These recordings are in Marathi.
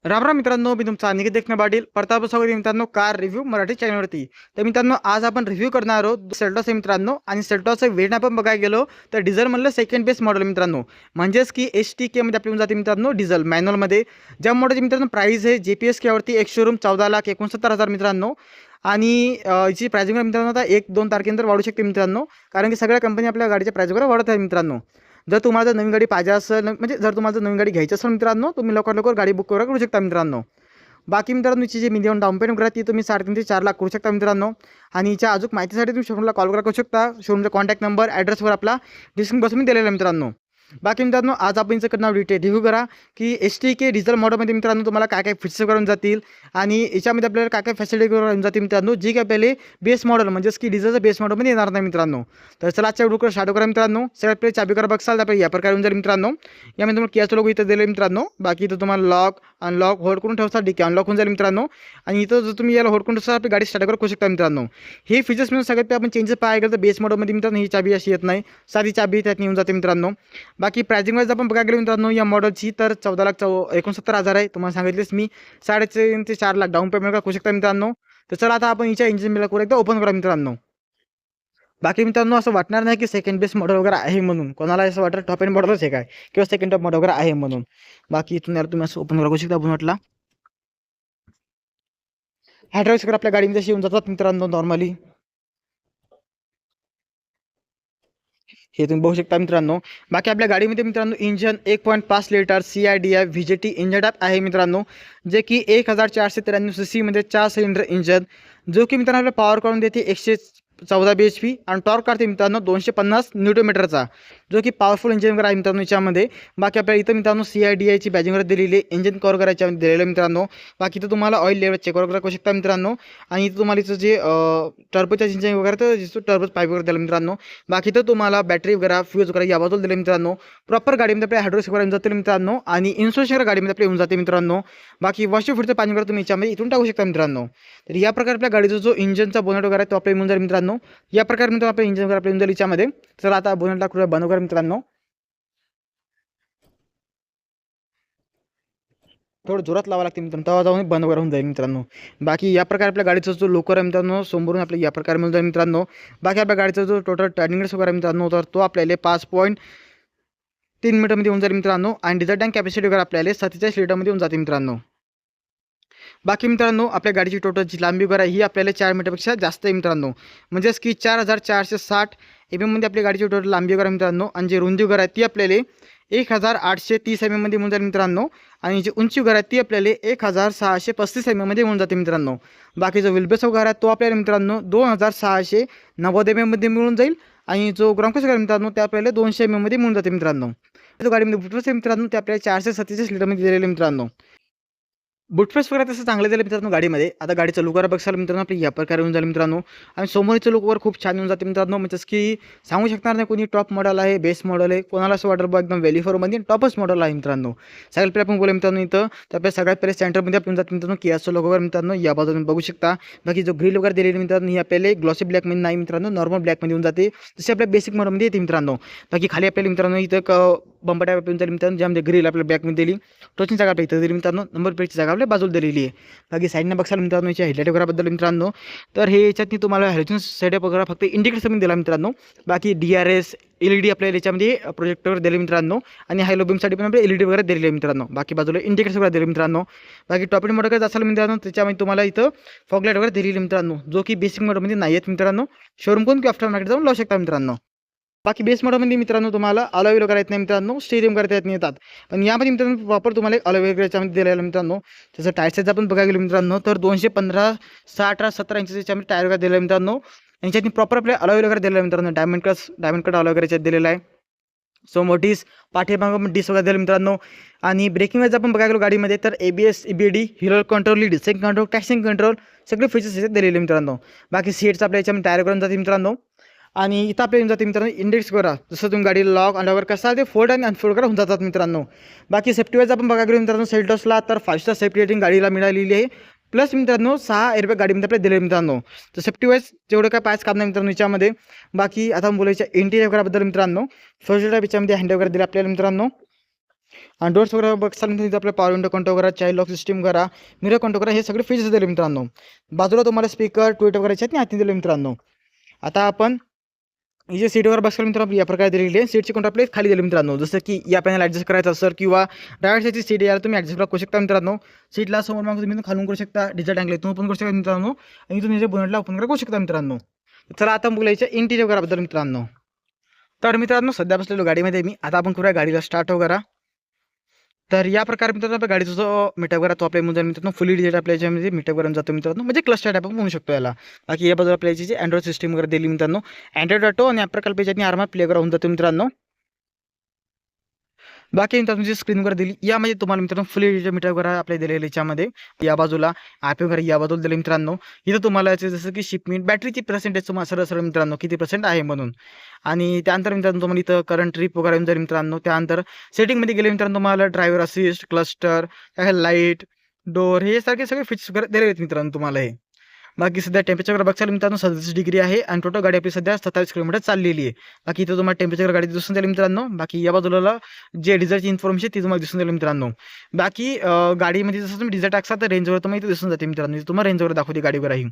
राम राम मित्रांनो, मी तुमचा अनिकेत देखणे पाटील प्रताप स्वागत आहे मित्रांनो कार रिव्ह्यू मराठी चॅनलवरती. तर मित्रांनो, आज आपण रिव्ह्यू करणार आहोत सेल्टॉस आहे मित्रांनो. आणि सेल्टॉसचं वेट आपण बघायला गेलो तर डिझेल म्हणलं सेकंड बेस्ट मॉडेल मित्रांनो. म्हणजेच की STK मध्ये आपली जाते मित्रांनो डिझेल मॅन्युअलमध्ये. ज्या मॉडेलची मित्रांनो प्राइस आहे JPSK वरती एक शोरूम 14,69,000 मित्रांनो. आणि याची प्राइसिंग मित्रांनो आता 1-2 तारखेनंतर वाढू शकते मित्रांनो, कारण की सगळ्या कंपनी आपल्या गाडीच्या प्राइस वगैरे वाढत आहे मित्रांनो. जर तुम्हाला नवीन गाडी पाहिजे असेल, म्हणजे जर तुम्हाला नवीन गाडी घ्यायची असेल मित्रांनो, तुम्ही लवकर गाडी बुक करू शकता मित्रांनो. बाकी मित्रांनो, जी मिनिमम डाऊन पेमेंट करा ती तुम्ही 3.5 ते 4 लाख करू शकता मित्रांनो. आणि याच्या अजून माहितीसाठी तुम्ही शोरूमला कॉल करू शकता. शोरूमचा कॉन्टॅक्ट नंबर ॲड्रेसवर आपला डिस्क्रिप्शन बसून दिलेला आहे मित्रांनो. बाकी मित्रांनो, आज आपण याचं करणार डिटेल रिव्ह्यू करा की STK डिझेल मॉडेलमध्ये मित्रांनो तुम्हाला काय काय फीचर्स करून जातील आणि याच्यामध्ये आपल्याला काय काय फॅसिलिटी करून जातील मित्रांनो, जी काय पहिले बेस मॉडेल म्हणजेच की डिझेलचं बेस मॉडेलमध्ये येणार नाही मित्रांनो. तर चला आजच्या व्हिडिओ स्टार्ट करा मित्रांनो. सगळ्यात पहिले चाबी करा बघसाल तर आपल्याला या प्रकारे येऊन जाईल मित्रांनो. यामध्ये तुम्हाला कियाचं लोगो इथं दिले मित्रांनो. बाकी इथं तुम्हाला लॉक अनलॉक होल्ड करून ठेवता, डिकी अनलॉक होऊन जाईल मित्रांनो. आणि इथं जर तुम्ही याला होल्ड करून ठेवता आपली गाडी स्टार्ट करू शकता मित्रांनो. हे फीचर्स म्हणून सगळ्यात आपण चेंजेस पाहायला गेलं तर बेस मॉडेलमध्ये मित्रांनो ही चाबी अशी येत नाही, साधी चाबी त्यात येऊन जाते मित्रांनो. बाकी प्राइसिंग वाईज आपण बघायला गेलो मित्रांनो या मॉडेलची तर 14,69,000 आहे. तुम्हाला सांगितलेच मी 3.5 ते 4 लाख डाऊन पेमेंट करू शकता मित्रांनो. तर चला आता आपण हिच्या इंजिन बिल एकदा ओपन करा मित्रांनो. बाकी मित्रांनो, असं वाटणार नाही की सेकंड बेस्ट मॉडेल वगैरे आहे म्हणून. कोणाला असं वाटतं टॉप एंड मॉडेलच आहे काय किंवा सेकंड टॉप मॉडेल वगैरे आहे म्हणून. बाकी इथून याला तुम्ही असं ओपन करू शकता बोनटला. हायड्रॉलिक्स वगैरे आपल्या गाडीमध्ये अशी येऊन जातात मित्रांनो नॉर्मली. हे तुम्ही बघू शकता मित्रांनो. बाकी आपल्या गाडीमध्ये मित्रांनो engine 1.5 litre CIDI VJT engine type आहे मित्रांनो, जे की 1493 CC मध्ये 4 सिलेंडर इंजन, जो की मित्रांनो आपल्याला पॉवर काढून देते 114 bhp आणि टॉर्क काढते मित्रांनो 250 न्यूटन जो की पॉवरफुल इंजिन वगैरे आहे मित्रांनो याच्यामध्ये. बाकी आपल्याला इथं मित्रांनो CIDI बॅजिंग वगैरे दिलेली आहे, इंजिन कव्हर करायच्या दिलेलं मित्रांनो. बाकी इथं तुम्हाला ऑइल लेवल चेक वगैरे करू शकता मित्रांनो. आणि इथं तुम्हाला इथं जे टर्बोच्या इंजिन वगैरे तर जिथं टर्बोच पाईप वगैरे दिलं मित्रांनो. बाकी तर तुम्हाला बॅटरी वगैरे फ्यूज वगैरे या बाजूला दिले मित्रांनो. प्रॉपर गाडीमध्ये आपल्या हायड्रोलिक्स वगैरे येऊन जातील मित्रांनो. आणि इन्सुलेशन गाडीमध्ये आपल्या येऊन जाते मित्रांनो. बाकी वॉशिंग फिरचं पाणी वगैरे तुम्ही याच्यामध्ये इथून टाकू शकता मित्रांनो. तर या प्रकारे आपल्या गाडीचा जो इंजनचा बोनट वगैरे आहे तो आपल्या येऊन जाईल मित्रांनो. या प्रकारे मित्रांनो आपल्या इंजन वगैरे आपल्या येऊन जाईल याच्यामध्ये. तर आता बोनट टाकूया बंद करा मित्रांनो. थोडं जोरात लावा लागते मित्रांनो, तेव्हा जाऊन बंद वगैरे होऊन जाईल मित्रांनो. बाकी या प्रकारे आपल्या गाडीचा जो लोकर आहे मित्रांनो समोरून आपल्या या प्रकारे मिळून जाईल मित्रांनो. बाकी आपल्या गाडीचा जो टोटल टर्निंग रेस वगैरे मित्रांनो तर तो आपल्याला 5.3 मीटरमध्ये येऊन जाईल मित्रांनो. आणि डिझेल टँक कॅपॅसिटी वगैरे आपल्याला 47 लिटरमध्ये येऊन जाते मित्रांनो. बाकी मित्रांनो, आपल्या गाडीची टोटल जी लांबी वगैरे ही आपल्याला 4 मीटरपेक्षा जास्त आहे मित्रांनो. म्हणजेच की 4,460 mm मध्ये आपली गाडीची टोटल लांबी वगैरे मित्रांनो. आणि जी रुंदी वगैरे आहे ती आपल्याला 1,830 mm मध्ये मिळून जाईल मित्रांनो. आणि जी उंची वगैरे आहे ती आपल्याला 1,635 mm मध्ये मिळून जाते मित्रांनो. बाकी जो व्हीलबेस वगैरे आहे तो आपल्याला मित्रांनो 2,690 mm मध्ये मिळून जाईल. आणि जो ग्राउंड वगैरे मित्रांनो ते आपल्याला 200 mm मध्ये मिळून जाते मित्रांनो. जो गाडीमध्ये बुटवेस आहे मित्रांनो ते आपल्याला 447 लिटरमध्ये दिलेले मित्रांनो. बुटस्पेस वगैरे तसं चांगलं झालं मित्रांनो गाडीमध्ये. आता गाडीचं लुक वगैरे बघाल मित्रांनो आपली या प्रकारे येऊन जाईल मित्रांनो. आणि समोरचं लुक वगैरे खूप छान येऊन जाते मित्रांनो. म्हणजेच की सांगू शकणार नाही कोणी टॉप मॉडेल आहे, बेस्ट मॉडेल आहे, कोणाला असं वाटेल बघ एकदम व्हॅली फॉरमध्ये टॉपच मॉडेल आहे मित्रांनो. सगळ्यात पहिले आपण बोलू मित्रांनो इथं तर आपल्या सगळ्यात पहिले सेंटरमध्ये आपण जातो मित्रांनो कियाचं लोगो वगैरे मित्रांनो या बाजूला बघू शकता. बाकी जो ग्रिल वगैरे दिलेली मित्रांनो ही आपल्याला ग्लॉसी ब्लॅकमध्ये नाही मित्रांनो, नॉर्मल ब्लॅकमध्ये येऊन जाते, जसे आपल्या बेसिक मॉडेलमध्ये येते मित्रांनो. बाकी खाली आपल्याला मित्रांनो इथं बंपर टाईप येऊन जाईल मित्रांनो, ज्यामध्ये ग्रिल आपल्या ब्लॅकमध्ये दिली, टोचिंग जागा आपल्या इथं दिली मित्रांनो, नंबर प्लेटची जागा आपल्या बाजूला दिलेली आहे. बाकी साईडने बघाल मित्रांनो याच्या हेडलाईट वगैरेबद्दल मित्रांनो तर हे याच्यात तुम्हाला हॅलोजन सेटअप वगैरे फक्त इंडिकेटर दिला मित्रांनो. बाकी DRS LED आपल्याला याच्यामध्ये प्रोजेक्टर दिले मित्रांनो. आणि हायलो बीमसाठी पण आपले LED वगैरे दिलेले मित्रांनो. बाकी बाजूला इंडिकेटर्स वगैरे दिले मित्रांनो. बाकी टॉप एंड मॉडेल असेल मित्रांनो त्याच्यामध्ये तुम्हाला इथं फॉगलाईट वगैरे दिलेली मित्रांनो, जो की बेसिक मॉडेलमध्ये नाही आहेत मित्रांनो. शोरूम कोण किंवा आफ्टर मार्केट जाऊन लावू शकता मित्रांनो. बाकी बेस मॉडेलमध्ये मित्रांनो तुम्हाला अलॉय व्हील करायचं नाही मित्रांनो, स्टेरियम करता येत नाही येतात. पण यामध्ये मित्रांनो प्रॉपर तुम्हाला एक अलॉय व्हील याच्यामध्ये दिलेला मित्रांनो. त्याचं टायर साईज आपण बघायला गेलो मित्रांनो तर 215, 18, 17 इंच याच्यामध्ये टायर वगैरे दिलेला मित्रांनो. यांच्यात प्रॉपर आपल्या अलॉय व्हील वगैरे दिलेला मित्रांनो, डायमंड कट अलॉय वगैरे याच्यात दिलेला आहे. सो मोठीस पाठीमागं डिस वगैरे दिलं मित्रांनो. आणि ब्रेकिंग वाईज आपण बघायला गेलो गाडीमध्ये तर ABS EBD हिल कंट्रोल, लीड सेंट कंट्रोल, टॅक्सिंग कंट्रोल सगळे फीचर्स याच्यात दिलेले मित्रांनो. बाकी सीट्स आपल्या याच्यामध्ये टायर करून जाते मित्रांनो. आणि इथं आपल्या येऊन जाते मित्रांनो इंडेक्स करा, जसं तुम्ही गाडी लॉक अनलॉक कसा ते फोल्ड आणि अनफोल्ड करा होऊन जातात मित्रांनो. बाकी सेफ्टी वाईज आपण बघायला गेलो मित्रांनो सेल्टॉसला तर 5 स्टार सेफ्टी रेटिंग गाडीला मिळालेली आहे. प्लस मित्रांनो 6 एअरबॅग गाडीमध्ये आपल्याला दिले मित्रांनो. तर सेफ्टी वाईज जेवढं काय पाच काम नाही मित्रांनो याच्यामध्ये. बाकी आता बोलायच्या इंटिरियर वगैरेबद्दल मित्रांनो, फर्स्ट टाईप याच्यामध्ये हँड वगैरे दिले आपल्याला मित्रांनो. आणि डोर्स वगैरे बघसाल तिथे आपल्या पॉवर विंडो कंट्रोल करा, चाइल्ड लॉक सिस्टीम करा, मिरर कंट्रोल करा, हे सगळे फीचर्स दिले मित्रांनो. बाजूला तुम्हाला स्पीकर ट्विट वगैरे आहेत हाती दिले मित्रांनो. आता आपण ही जे सीटवर बसाल मित्रांनो या प्रकारे दिलेली आहे. सीटची कंट्रोल आपले खाली दिले मित्रांनो. जसं की या पॅनल ॲडजस्ट करायचं असेल किंवा ड्रायव्हर साईडची सीट याला तुम्ही ॲडजस्ट करू शकता मित्रांनो. सीटला समोर मागून तुम्ही खालून करू शकता, डिजिटल अँगल इथून ओपन करू शकता मित्रांनो आणि तुम्ही जे बोनटला ओपन करू शकता मित्रांनो. चला आता बोलायचं इंटिरियर वगैरेबद्दल मित्रांनो. तर मित्रांनो सध्या बसलेलो गाडीमध्ये मी. आता आपण करूया गाडीला स्टार्ट वगैरे. तर या प्रकारे मित्रांनो आपल्या गाडीचा जो मीटअप वगैरे तो आपल्या म्हणजे मित्रांनो फुली डिजिटल आपल्या याच्यामध्ये मीटअप वगैरे जातो मित्रांनो, म्हणजे क्लस्टर टाईप आपण म्हणू शकतो याला. बाकी या बाजूला आपल्या याची अँड्रॉइड सिस्टीम वगैरे दिली मित्रांनो. अँड्रॉइड ऑटो आणि ॲप प्रकल्प याच्याने आरामात प्ले वगैरे होऊन जातो मित्रांनो. बाकी मित्रांनो जी स्क्रीन वगैरे दिली यामध्ये तुम्हाला मित्रांनो फुल डिजिटल मीटर वगैरे आपल्या दिलेलं याच्यामध्ये. या बाजूला ॲप वगैरे या बाजूला दिले मित्रांनो. इथं तुम्हाला याचे जसं की शिपमेंट बॅटरीची पर्सेंटेज तुम्हाला सरळ मित्रांनो किती % आहे म्हणून. आणि त्यानंतर मित्रांनो तुम्हाला इथं करंट ट्रिप वगैरे येऊन जाईल मित्रांनो. त्यानंतर सेटिंगमध्ये गेले मित्रांनो तुम्हाला driver assist, cluster, light, door हे सारखे सगळे फीचर्स वगैरे दिलेले आहेत मित्रांनो तुम्हाला हे. बाकी सध्या टेम्परेचर वगैरे बघाल मित्रांनो 37 डिग्री आहे आणि टोटल गाडी आपली सध्या 27 किलोमीटर चाललेली आहे. बाकी इथं तुम्हाला टेम्परेचर गाडी दिसून जाईल मित्रांनो. बाकी या बाजूला जे डिझेलची इन्फॉर्मेशन ती तुम्हाला दिसून जाईल मित्रांनो. बाकी गाडीमध्ये जसं तुम्ही डिझेल टाकसा तर रेंज वगैरे तुम्हाला इथे दिसून जाते मित्रांनो. तुम्हाला रेंज वगैरे दाखवते गाडी वगैरे.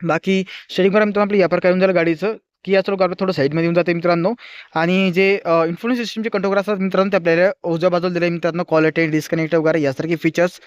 बाकी शेअरिंग वगैरे मित्रांनो आपली या प्रकारे येऊन जाईल गाडीचं की याचं लोक आपलं थोडं साईडमध्ये येऊन जाते मित्रांनो. आणि जे इन्फॉर्मेशन सिस्टमचे कंट्रोल असतात मित्रांनो ते आपल्याला उजव्या बाजूला दिले मित्रांनो. क्वालिटी डिस्कनेक्ट वगैरे यासारखे फीचर्स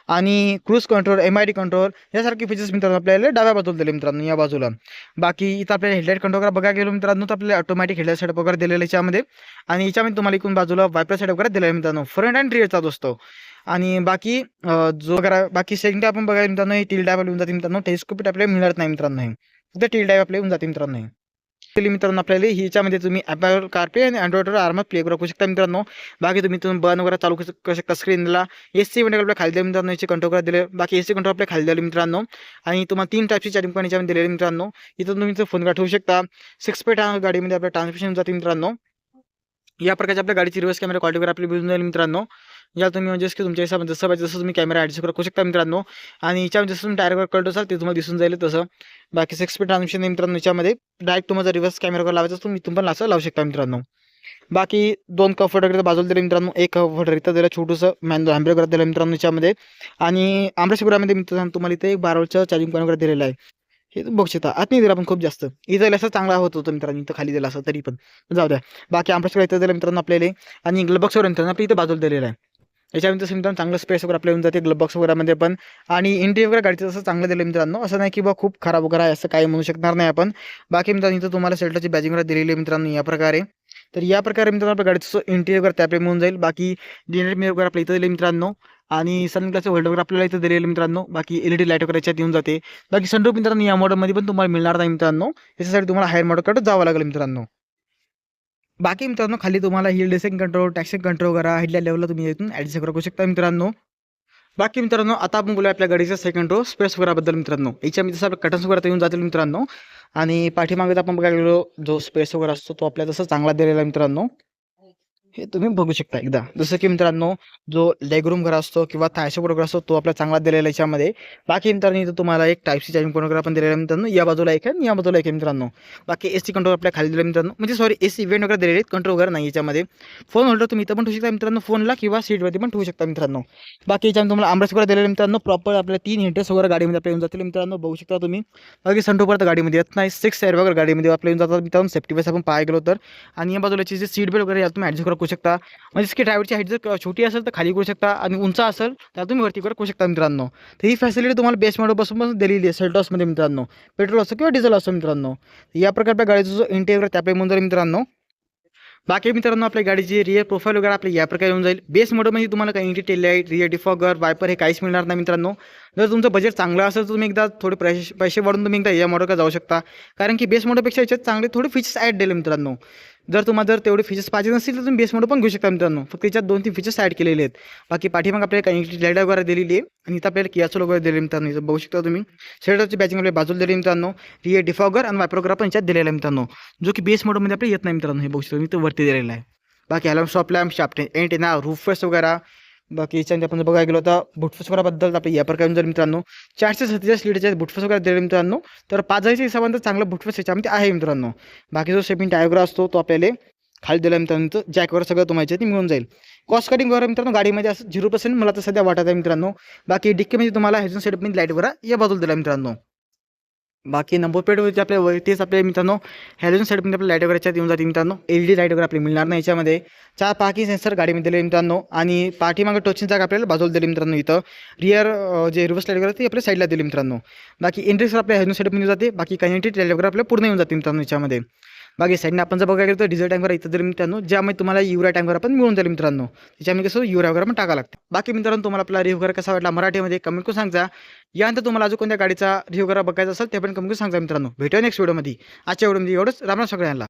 आणि क्रूज कंट्रोल, MID कंट्रोल यासारखे फीचर्स मित्रांनो आपल्याला डाव्या बाजूला दिले मित्रांनो या बाजूला. बाकी इथं आपल्याला हेडलाईट कंट्रोल वगैरे बघायला गेलो मित्रांनो तर आपल्याला ऑटोमॅटिक हेडलाईट सेटअप वगैरे दिलेलं याच्यामध्ये. आणि याच्यामध्ये तुम्हाला इकडून बाजूला वायपर सेटअप वगैरे दिलेला आहे मित्रांनो. फ्रंट अँड रिअरचा दोस्तो. आणि बाकी जो वगैरे बाकी सेटिंग आपण बघायला मित्रांनो ही टील टाईप येऊन जाते मित्रांनो. टेलिस्कोपिक आपल्याला मिळत नाही मित्रांनो हे. फक्त टील टाईप आपल्याला येऊन जाते मित्रांनो हे. मित्रांनो आपल्याला ह्याच्यामध्ये तुम्ही ॲपल कारप्ले आणि अँड्रॉइडवर आरामात प्ले करू शकता मित्रांनो. बाकी तुम्ही बर्न वगैरे चालू करू शकता स्क्रीनला. AC वेंट आपल्या खाली दिले मित्रांनो. याचे कंट्रोल करायला दिले. बाकी AC कंट्रोल आपल्या खाली दिले मित्रांनो. आणि तुम्हाला 3 टाईपची चार्जिंग पॉईंट याच्यामध्ये दिलेले मित्रांनो. इथं तुम्ही फोन ठेवू शकता. 6 स्पीड गाडीमध्ये आपल्या ट्रान्समिशन जाते मित्रांनो. या प्रकारच्या आपल्या गाडीची रिव्हर्स कॅमेरा क्वालिटी वगैरे आपली मिळून जाईल मित्रांनो. या तुम्ही म्हणजे की तुमच्या हिसाबाने जसं पाहिजे तसं तुम्ही कॅमेरा ॲडजस्ट करू शकता मित्रांनो. आणि याच्यामध्ये जसं तुम्ही टायरवर कळत असाल ते तुम्हाला दिसून जाईल तसं. बाकी 6 स्पीड ट्रान्समिशन मित्रांनो याच्यामध्ये डायरेक्ट तुम्हाला रिव्हर्स कॅमेरा लावायचा तुम्ही इथून पण असं लावू शकता मित्रांनो. बाकी 2 कम्फर्ट वगैरे बाजूला दिले मित्रांनो. एक कम्फर्टर इथं दिलं छोटंसं हँडब्रेक वगैरे दिलं मित्रांनो याच्यामध्ये. आणि आमरेशिपुरामध्ये मित्रांनो तुम्हाला इथे एक 12 वोल्टचं चार्जिंग पॉईंट वगैरे दिलेलं आहे. हे बघू शकता. आत नाही दिला पण खूप जास्त. इथं असं चांगला होत होतं मित्रांनो. इथं खाली दिला असं तरी पण जाऊ द्या. बाकी आमरेशिपुरा इथं दिलं मित्रांनो आपल्याला. आणि ग्लब बॉक्स वगैरे मित्रांनो आपल्या इथं बाजूला दिलेलं आहे. याच्यामध्ये तसं मित्रांनो चांगलं स्पेस वगैरे आपल्या येऊन जाते ग्लब बॉक्स वगैरेमध्ये पण. आणि इंटिरियर वगैरे गाडीचं असं चांगलं दिलं मित्रांनो. असं नाही की बा खूप खराब वगैरे आहे असं काही म्हणू शकणार नाही आपण. बाकी मित्रांनो इथं तुम्हाला सेल्टोची बॅजिंग वगैरे दिलेली आहे मित्रांनो या प्रकारे. तर या प्रकारे मित्रांनो आपल्या गाडीचं इंटिरियर वगैरे त्यापैकी मिळून जाईल. बाकी डिनर मिरर वगैरे आपल्या इथं दिले मित्रांनो. आणि सनग्लासचं होल्डर वगैरे आपल्याला इथं दिलेलं मित्रांनो. बाकी LED लाईट वगैरे याच्यात येऊन जाते. बाकी सनरूफ मित्रांनो या मॉडेलमध्ये पण तुम्हाला मिळणार नाही मित्रांनो. याच्यासाठी तुम्हाला हायर मॉडेलकडे जावं लागेल मित्रांनो. बाकी मित्रांनो खाली तुम्हाला हिल डेसिंग कंट्रोल, टॅक्सिंग कंट्रोल वगैरे हेडल्या लेवलला तुम्ही इथून ॲडजस्ट करू शकता मित्रांनो. बाकी मित्रांनो आता आपण बोलूया आपल्या गाडीचा सेकंड रो स्पेस वगैरेबद्दल मित्रांनो. याच्यामध्ये जसं आपल्या कटन्स वगैरे येऊन जातील मित्रांनो. आणि पाठीमागे आपण बघायला गेलो जो स्पेस वगैरे असतो तो आपल्याला तसं चांगला दिलेला आहे मित्रांनो. हे तुम्ही बघू शकता एकदा. जसं की मित्रांनो जो लेग रूम वगैरे असतो किंवा थाय सपोर्ट वगैरे असतो तो आपल्याला चांगला दिलेला आहे याच्यामध्ये. बाकी मित्रांनो इथं तुम्हाला एक टाईप सी चार्जिंग पॉईंट वगैरे पण दिलेला आहे मित्रांनो. या बाजूला एक आहे आणि या बाजूला एक आहे मित्रांनो. बाकी AC कंट्रोल आपल्या खाली दिले मित्रांनो. म्हणजे सॉरी AC इव्हेंट वगैरे दिलेले आहेत, कंट्रोल वगैरे नाही याच्यामध्ये. फोन होल्डर तुम्ही इथं पण ठेवू शकता मित्रांनो फोनला किंवा सीटवरती पण ठेवू शकता मित्रांनो. बाकी याच्यामध्ये तुम्हाला आमरेस वगैरे दिलेले मित्रांनो. प्रॉपर आपल्याला 3 हिंटर्स वगैरे गाडीमध्ये आपल्या येऊन जातील मित्रांनो. बघू शकता तुम्ही. बाकी सनरूफ वगैरे गाडीमध्ये येत नाही. 6 एअर वगैरे गाडीमध्ये आपल्या येऊन जातात मित्रांनो. सेफ्टी वाईज आपण पाहायला गेलो तर. आणि या बाजूलाची जे सीट बेल्ट वगैरे यात तुम्ही ॲडजस्ट करू शकता. म्हणजे की ड्रायव्हरची हाईट जर छोटी असेल तर खाली करू शकता आणि उंच असेल तर तुम्ही वरती करू शकता मित्रांनो. तर ही फॅसिलिटी तुम्हाला बेस मॉडेलपासून पण दिलेली आहे सेल्टॉसमध्ये मित्रांनो. पेट्रोल असो किंवा डिझेल असो मित्रांनो. या प्रकारच्या गाडीचा जो इंटेरियर त्यापैकी म्हणून जाईल मित्रांनो. बाकी मित्रांनो आपल्या गाडीची रिअर प्रोफाईल वगैरे आपल्या या प्रकारे येऊन जाईल. बेस मॉडेलमध्ये तुम्हाला काही tail light, rear defogger, wiper हे काहीच मिळणार नाही मित्रांनो. जर तुमचं बजेट चांगलं असेल तर तुम्ही एकदा थोडे पैसे वाढून तुम्ही एकदा या मॉडेलकडे जाऊ शकता. कारण की बेस मॉडेलपेक्षा याच्यात चांगले थोडे फीचर्स ॲड दिले मित्रांनो. जर तेवढे फीचर्स पाहिजे नसतील तर तुम्ही बेस मॉडेल पण घेऊ शकता मित्रांनो. फक्त त्याच्यात 2-3 फीचर्स ॲड केलेले आहेत. बाकी पाठीमाग आपल्याला काही लाईट वगैरे दिलेली आहे आणि इथं आपल्याला कियाचं लोगो दिलेलं मित्रांनो. इथं बघू शकता तुम्ही. शेडरची बॅचिंग आपल्या बाजूला दिली मित्रांनो. रिअर डिफॉगर आणि वायपर वगैरे पण याच्यात दिलेला आहे मित्रांनो. जो की बेस मॉडेलमध्ये आपल्याला येत नाही मित्रांनो. हे बघू शकता तुम्ही इथं वरती दिलेला आहे. बाकी alarm stop lamp, shaft antenna, roof rest वगैरे. बाकी याच्यामध्ये आपण बघायला गेलो तर बुटफेस वगैरेबद्दल आपल्या या प्रकारे जर मित्रांनो 447 लिटरचे बुटफेस वगैरे दिले मित्रांनो. तर 5,000च्या हिशोबाने चांगलं बुटफेस याच्यामध्ये आहे मित्रांनो. बाकी जो सेपिंग टायग्रा असतो तो आपल्याला खाली दिलं मित्रांनो जॅक वगैरे सगळं तुम्हाला याच्यात मिळून जाईल. कॉस्ट कटिंग वगैरे मित्रांनो गाडीमध्ये असं 0% मला तर सध्या वाटत आहे मित्रांनो. बाकी डिक्कीमध्ये तुम्हाला हॅलोजन सेटअपमध्ये लाईट वगैरे या बाजूला दिला मित्रांनो. बाकी नंबर प्लेटवरती आपल्या तेच आपल्या मित्रांनो हॅलोजन सेटअपमध्ये आपल्या लाईट वगैरे याच्यात येऊन जाते मित्रांनो. LED लाईट वगैरे आपली मिळणार नाही याच्यामध्ये. 4 पार्किंग सेन्सर गाडीमध्ये दिले मित्रांनो आणि पाठीमागे टोचिंग जागा आपल्याला बाजूला दिली मित्रांनो. इथं रिअर जे रिव्हर्स लाईट वगैरे ते आपल्या साईडला दिली मित्रांनो. बाकी इंट्रेक्स आपल्या हॅलोजन सेटअपमध्ये जाते. बाकी कनेक्टेड लाईट वगैरे आपल्या पूर्ण येऊन जाते मित्रांनो याच्यामध्ये. बाकी साईडने आपण जर बघायला गेलो तर डिझेल टँकर इथं दिलं मित्रांनो, ज्यामध्ये तुम्हाला युरा टँकर पण मिळून जाईल मित्रांनो. त्याच्यामध्ये कसं युरा वगैरे पण टाकावं लागतं. बाकी मित्रांनो तुम्हाला आपला रिव्ह्यू वगैरे कसा वाटला मराठीमध्ये कमेंट करून सांगा. यानंतर तुम्हाला अजून कोणत्या गाडीचा रिव्ह्यू वगैरे बघायचा असेल ते पण कमेंट करून सांगा मित्रांनो. भेटूया नेक्स्ट व्हिडिओमध्ये. आजच्या व्हिडिओमध्ये एवढंच. राम राम सगळ्यांना.